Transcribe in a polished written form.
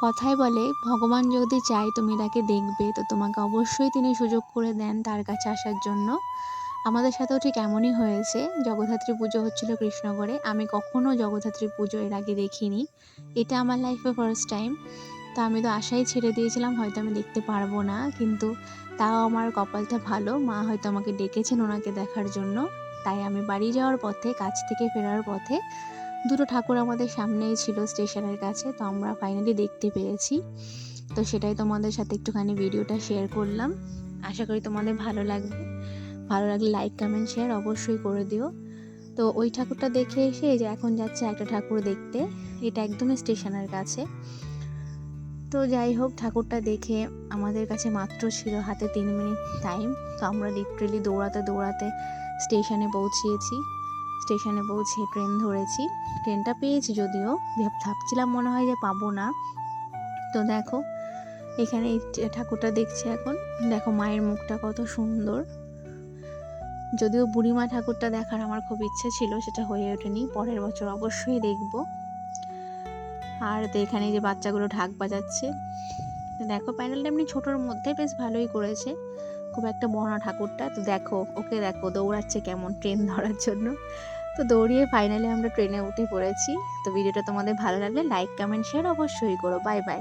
কথায় বলে ভগবান যদি চায় তুমি তাকে দেখবে তো তোমাকে অবশ্যই তিনি সুযোগ করে দেন তার কাছে আসার জন্য। আমাদের সাথেও ঠিক এমনই হয়েছে। জগদ্ধাত্রী পুজো হচ্ছিল কৃষ্ণগড়ে। আমি কখনো জগদ্ধাত্রী পুজো এর আগে দেখিনি। এটা আমার লাইফে ফার্স্ট টাইম। তো আমি তো আশাই ছেড়ে দিয়েছিলাম হয়তো আমি দেখতে পারবো না। কিন্তু তাও আমার কপালটা ভালো। মা হয়তো আমাকে ডেকেছেন ওনাকে দেখার জন্য। তাই আমি বাড়ি যাওয়ার পথে, কাজ থেকে ফেরার পথে দুটো ঠাকুর আমাদের সামনেই ছিল স্টেশনের কাছে। তো আমরা ফাইনালি দেখতে পেরেছি। তো সেটাই তোমাদের সাথে একটুখানি ভিডিওটা শেয়ার করলাম। আশা করি তোমাদের ভালো লাগবে। ভালো লাগলে লাইক, কমেন্ট, শেয়ার অবশ্যই করে দিও। তো ওই ঠাকুরটা দেখে এসে এই যে এখন যাচ্ছে একটা ঠাকুর দেখতে। এটা একদমই স্টেশনের কাছে। তো যাই হোক, ঠাকুরটা দেখে আমাদের কাছে মাত্র ছিল হাতে 3 মিনিট টাইম। তো আমরা লিটারেলি দৌড়াতে দৌড়াতে স্টেশনে পৌঁছিয়েছি। স্টেশনে পৌঁছে ট্রেন ধরেছি। ট্রেনটা পেয়েছি যদিও, ভাবছিলাম মনে হয় যে পাবো না। তো দেখো এখানে এই ঠাকুরটা দেখছি এখন। দেখো মায়ের মুখটা কত সুন্দর। যদিও বুড়িমা ঠাকুরটা দেখার আমার খুব ইচ্ছে ছিল, সেটা হয়ে ওঠেনি। পরের বছর অবশ্যই দেখব। আর তো এখানে যে বাচ্চাগুলো ঢাক বাজাচ্ছে। তো দেখো প্যান্ডেলটা এমনি ছোটোর মধ্যে বেশ ভালোই করেছে, খুব একটা বড় না ঠাকুরটা। তো দেখো ওকে, দেখো দৌড়াচ্ছে কেমন ট্রেন ধরার জন্য। তো দৌড়িয়ে ফাইনালি আমরা ট্রেনে উঠে পড়েছি। তো ভিডিওটা তোমাদের ভালো লাগলে লাইক, কমেন্ট, শেয়ার অবশ্যই করো। Bye bye.